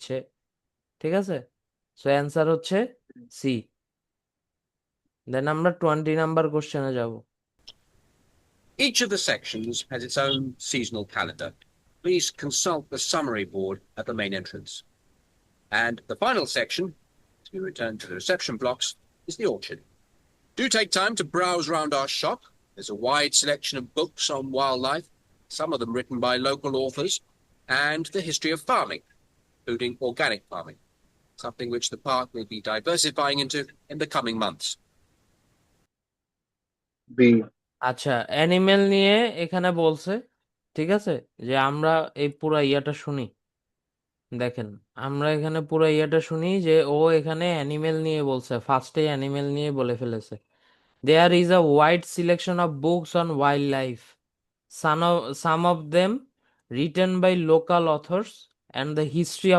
দিচ্ছে, ঠিক আছে? সো অ্যান্সার হচ্ছে সি। দেন আমরা 20 নাম্বার কোশ্চেনে যাব। Each of the sections has its own seasonal calendar. Please consult the summary board at the main entrance. And the final section, as we return to the reception blocks, is the orchard. Do take time to browse around our shop. There's a wide selection of books on wildlife, some of them written by local authors, and the history of farming, including organic farming, something which the park will be diversifying into in the coming months. বি। আচ্ছা, animal নিয়ে এখানে বলছে, ঠিক আছে, যে আমরা এই পুরা ইয়াটা শুনি। দেখেন, আমরা এখানে পুরো ইয়েটা শুনি যে ও এখানে অ্যানিমেল নিয়ে বলছে, ফার্স্টে অ্যানিমেল নিয়ে বলে ফেলেছে। There is a wide selection of books on wildlife, some of them written by local authors and the history